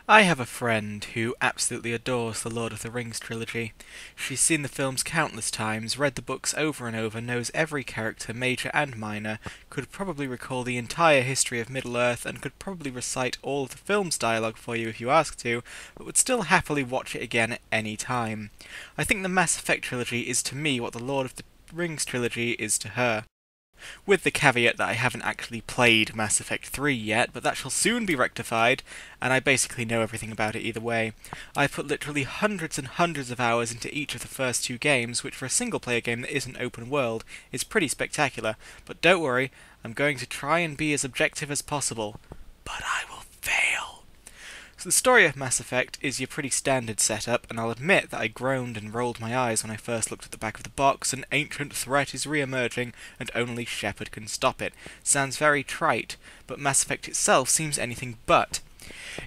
I have a friend who absolutely adores the Lord of the Rings trilogy. She's seen the films countless times, read the books over and over, knows every character, major and minor, could probably recall the entire history of Middle-earth, and could probably recite all of the film's dialogue for you if you asked to, but would still happily watch it again at any time. I think the Mass Effect trilogy is to me what the Lord of the Rings trilogy is to her. With the caveat that I haven't actually played Mass Effect 3 yet, but that shall soon be rectified, and I basically know everything about it either way. I've put literally hundreds and hundreds of hours into each of the first two games, which for a single-player game that isn't open world is pretty spectacular, but don't worry, I'm going to try and be as objective as possible. But I will fail. So the story of Mass Effect is your pretty standard setup, and I'll admit that I groaned and rolled my eyes when I first looked at the back of the box. An ancient threat is re-emerging, and only Shepard can stop it. Sounds very trite, but Mass Effect itself seems anything but.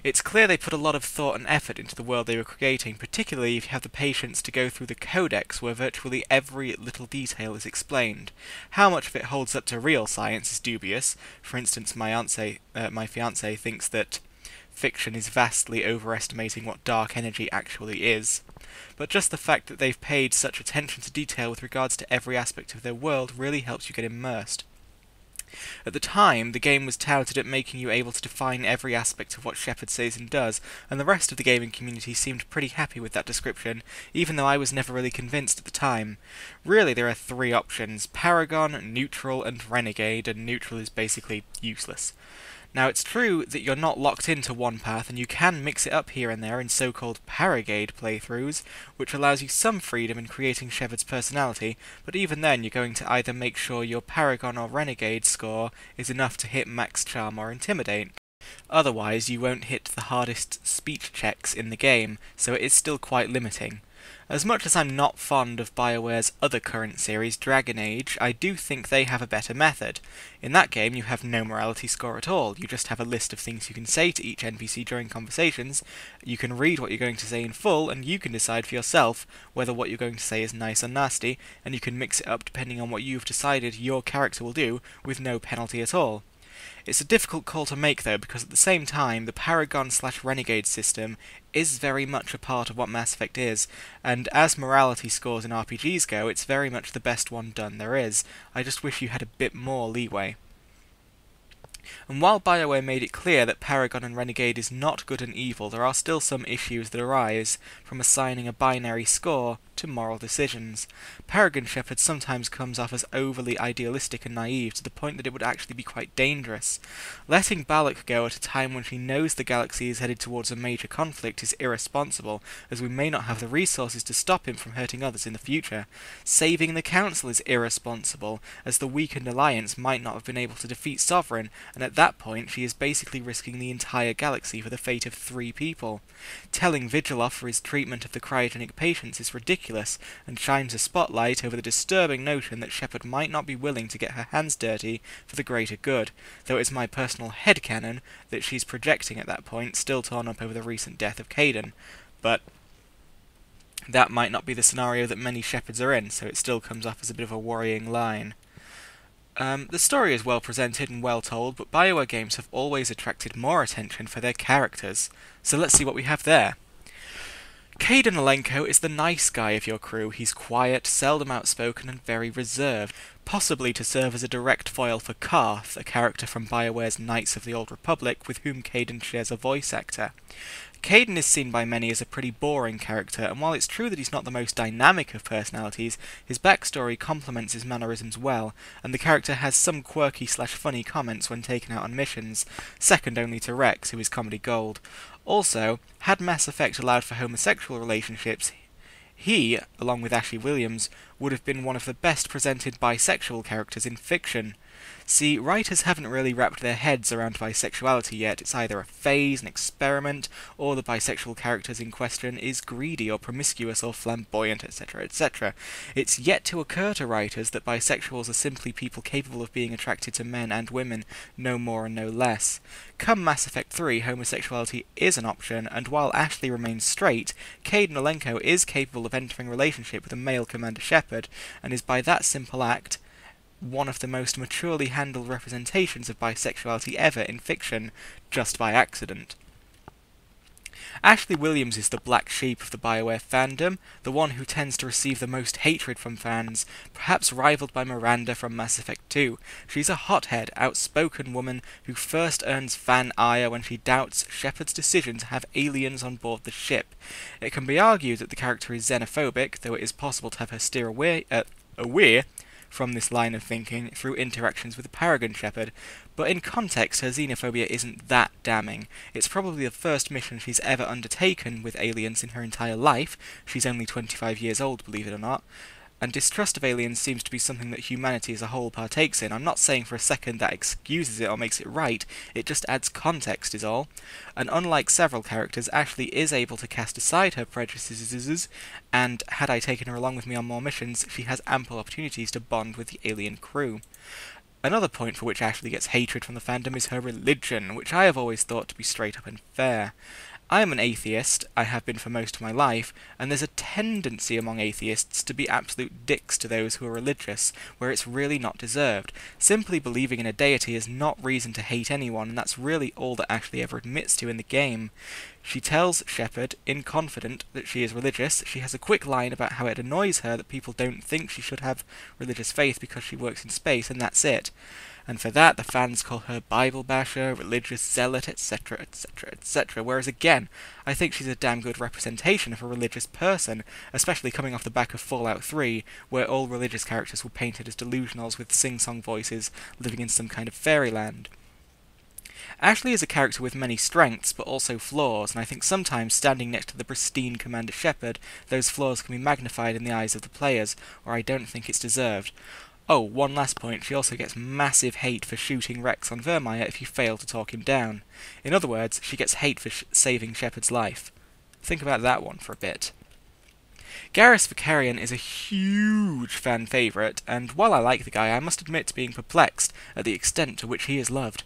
It's clear they put a lot of thought and effort into the world they were creating, particularly if you have the patience to go through the codex where virtually every little detail is explained. How much of it holds up to real science is dubious. For instance, my fiancé thinks that fiction is vastly overestimating what dark energy actually is. But just the fact that they've paid such attention to detail with regards to every aspect of their world really helps you get immersed. At the time, the game was touted at making you able to define every aspect of what Shepard says and does, and the rest of the gaming community seemed pretty happy with that description, even though I was never really convinced at the time. Really, there are three options: Paragon, Neutral, and Renegade, and Neutral is basically useless. Now, it's true that you're not locked into one path, and you can mix it up here and there in so-called Paragade playthroughs, which allows you some freedom in creating Shepard's personality, but even then you're going to either make sure your Paragon or Renegade score is enough to hit max charm or intimidate. Otherwise, you won't hit the hardest speech checks in the game, so it is still quite limiting. As much as I'm not fond of BioWare's other current series, Dragon Age, I do think they have a better method. In that game, you have no morality score at all. You just have a list of things you can say to each NPC during conversations. You can read what you're going to say in full, and you can decide for yourself whether what you're going to say is nice or nasty, and you can mix it up depending on what you've decided your character will do, with no penalty at all. It's a difficult call to make though, because at the same time, the Paragon/Renegade system is very much a part of what Mass Effect is, and as morality scores in RPGs go, it's very much the best one done there is. I just wish you had a bit more leeway. And while BioWare made it clear that Paragon and Renegade is not good and evil, there are still some issues that arise from assigning a binary score to moral decisions. Paragon Shepard sometimes comes off as overly idealistic and naive, to the point that it would actually be quite dangerous. Letting Balak go at a time when she knows the galaxy is headed towards a major conflict is irresponsible, as we may not have the resources to stop him from hurting others in the future. Saving the Council is irresponsible, as the weakened alliance might not have been able to defeat Sovereign, and at that point she is basically risking the entire galaxy for the fate of 3 people. Telling Vigil off for his treatment of the cryogenic patients is ridiculous, and shines a spotlight over the disturbing notion that Shepard might not be willing to get her hands dirty for the greater good, though it is my personal headcanon that she's projecting at that point, still torn up over the recent death of Kaidan. But that might not be the scenario that many Shepards are in, so it still comes off as a bit of a worrying line. The story is well presented and well told, but BioWare games have always attracted more attention for their characters. So let's see what we have there. Kaidan Alenko is the nice guy of your crew. He's quiet, seldom outspoken, and very reserved, possibly to serve as a direct foil for Karth, a character from BioWare's Knights of the Old Republic, with whom Kaidan shares a voice actor. Kaidan is seen by many as a pretty boring character, and while it's true that he's not the most dynamic of personalities, his backstory complements his mannerisms well, and the character has some quirky/funny comments when taken out on missions, second only to Rex, who is comedy gold. Also, had Mass Effect allowed for homosexual relationships, he, along with Ashley Williams, would have been one of the best presented bisexual characters in fiction. See, writers haven't really wrapped their heads around bisexuality yet. It's either a phase, an experiment, or the bisexual characters in question is greedy or promiscuous or flamboyant, etc., etc. It's yet to occur to writers that bisexuals are simply people capable of being attracted to men and women, no more and no less. Come Mass Effect 3, homosexuality is an option, and while Ashley remains straight, Kaidan Alenko is capable of entering a relationship with a male Commander Shepard, and is by that simple act one of the most maturely handled representations of bisexuality ever in fiction, just by accident. Ashley Williams is the black sheep of the BioWare fandom, the one who tends to receive the most hatred from fans, perhaps rivaled by Miranda from Mass Effect 2. She's a hothead, outspoken woman who first earns fan ire when she doubts Shepard's decision to have aliens on board the ship. It can be argued that the character is xenophobic, though it is possible to have her steer away from this line of thinking through interactions with the Paragon Shepherd, but in context her xenophobia isn't that damning. It's probably the first mission she's ever undertaken with aliens in her entire life. She's only 25 years old, believe it or not. And distrust of aliens seems to be something that humanity as a whole partakes in. I'm not saying for a second that excuses it or makes it right, it just adds context is all. And unlike several characters, Ashley is able to cast aside her prejudices, and had I taken her along with me on more missions, she has ample opportunities to bond with the alien crew. Another point for which Ashley gets hatred from the fandom is her religion, which I have always thought to be straight up and fair. I am an atheist, I have been for most of my life, and there's a tendency among atheists to be absolute dicks to those who are religious, where it's really not deserved. Simply believing in a deity is not reason to hate anyone, and that's really all that Ashley ever admits to in the game. She tells Shepard, in confident, that she is religious. She has a quick line about how it annoys her that people don't think she should have religious faith because she works in space, and that's it. And for that the fans call her Bible basher, religious zealot, etc, etc, etc, whereas again, I think she's a damn good representation of a religious person, especially coming off the back of Fallout 3, where all religious characters were painted as delusionals with sing-song voices living in some kind of fairyland. Ashley is a character with many strengths, but also flaws, and I think sometimes standing next to the pristine Commander Shepard, those flaws can be magnified in the eyes of the players, or I don't think it's deserved. Oh, one last point, she also gets massive hate for shooting Rex on Vermeer if you fail to talk him down. In other words, she gets hate for saving Shepard's life. Think about that one for a bit. Garrus Vakarian is a huge fan favourite, and while I like the guy, I must admit to being perplexed at the extent to which he is loved.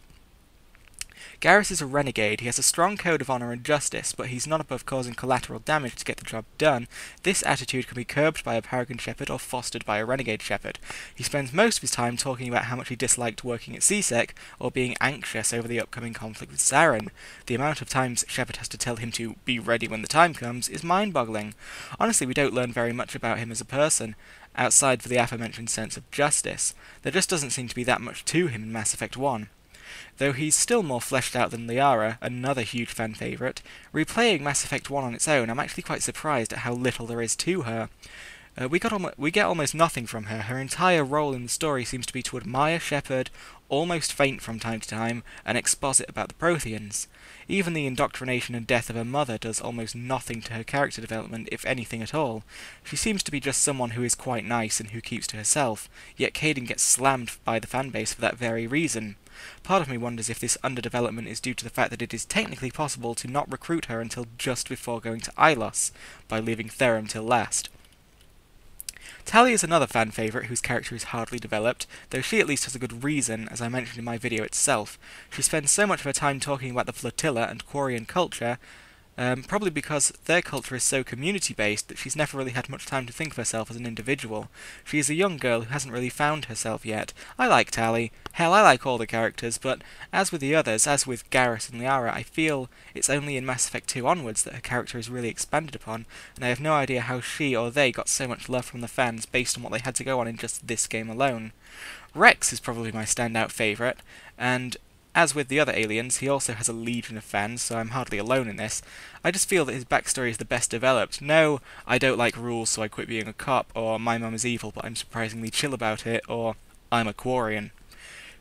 Garrus is a renegade. He has a strong code of honour and justice, but he's not above causing collateral damage to get the job done. This attitude can be curbed by a Paragon Shepherd or fostered by a Renegade Shepherd. He spends most of his time talking about how much he disliked working at CSEC, or being anxious over the upcoming conflict with Saren. The amount of times Shepherd has to tell him to be ready when the time comes is mind-boggling. Honestly, we don't learn very much about him as a person, outside for the aforementioned sense of justice. There just doesn't seem to be that much to him in Mass Effect 1. Though he's still more fleshed out than Liara, another huge fan favourite, replaying Mass Effect 1 on its own, I'm actually quite surprised at how little there is to her. We get almost nothing from her. Her entire role in the story seems to be to admire Shepard, almost faint from time to time, and exposit about the Protheans. Even the indoctrination and death of her mother does almost nothing to her character development, if anything at all. She seems to be just someone who is quite nice and who keeps to herself, yet Kaidan gets slammed by the fanbase for that very reason. Part of me wonders if this underdevelopment is due to the fact that it is technically possible to not recruit her until just before going to Ilos, by leaving Therum till last. Tali is another fan favourite whose character is hardly developed, though she at least has a good reason, as I mentioned in my video itself. She spends so much of her time talking about the flotilla and Quarian culture, probably because their culture is so community-based that she's never really had much time to think of herself as an individual. She is a young girl who hasn't really found herself yet. I like Tali. Hell, I like all the characters, but as with the others, as with Garrus and Liara, I feel it's only in Mass Effect 2 onwards that her character is really expanded upon, and I have no idea how she or they got so much love from the fans based on what they had to go on in just this game alone. Rex is probably my standout favourite, and as with the other aliens, he also has a legion of fans, so I'm hardly alone in this. I just feel that his backstory is the best developed. No, I don't like rules so I quit being a cop, or my mum is evil but I'm surprisingly chill about it, or I'm a Quarian.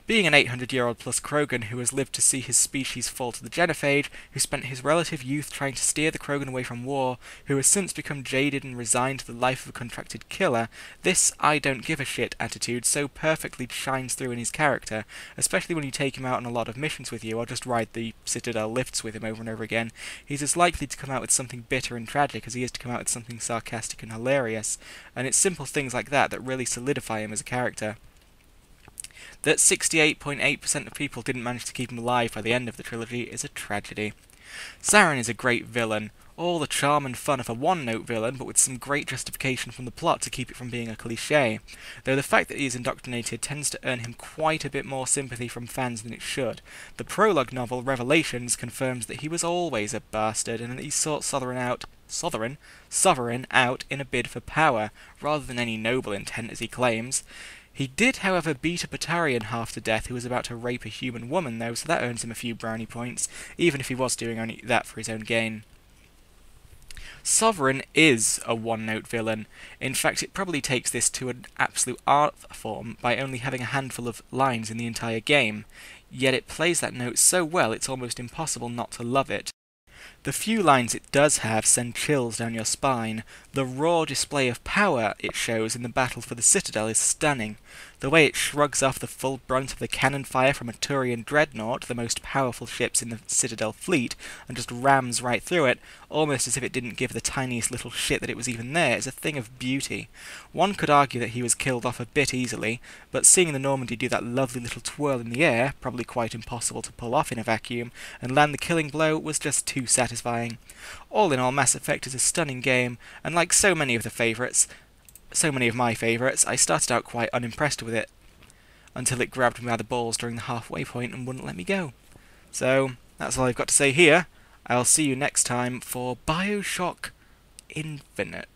Being an 800-year-old plus Krogan who has lived to see his species fall to the genophage, who spent his relative youth trying to steer the Krogan away from war, who has since become jaded and resigned to the life of a contracted killer, this I don't give a shit attitude so perfectly shines through in his character, especially when you take him out on a lot of missions with you or just ride the Citadel lifts with him over and over again. He's as likely to come out with something bitter and tragic as he is to come out with something sarcastic and hilarious, and it's simple things like that that really solidify him as a character. That 68.8% of people didn't manage to keep him alive by the end of the trilogy is a tragedy. Saren is a great villain, All the charm and fun of a one-note villain, but with some great justification from the plot to keep it from being a cliché, though the fact that he is indoctrinated tends to earn him quite a bit more sympathy from fans than it should. The prologue novel, Revelations, confirms that he was always a bastard, and that he sought Sovereign out in a bid for power, rather than any noble intent as he claims. He did, however, beat a Batarian half to death who was about to rape a human woman, though, so that earns him a few brownie points, even if he was doing only that for his own gain. Sovereign is a one-note villain. In fact, it probably takes this to an absolute art form by only having a handful of lines in the entire game, yet it plays that note so well it's almost impossible not to love it. The few lines it does have send chills down your spine. The raw display of power it shows in the battle for the Citadel is stunning. The way it shrugs off the full brunt of the cannon fire from a Turian dreadnought, the most powerful ships in the Citadel fleet, and just rams right through it, almost as if it didn't give the tiniest little shit that it was even there, is a thing of beauty. One could argue that he was killed off a bit easily, but seeing the Normandy do that lovely little twirl in the air, probably quite impossible to pull off in a vacuum, and land the killing blow was just too satisfying. All in all, Mass Effect is a stunning game, and like so many of my favourites, I started out quite unimpressed with it, until it grabbed me by the balls during the halfway point and wouldn't let me go. So, that's all I've got to say here. I'll see you next time for BioShock Infinite.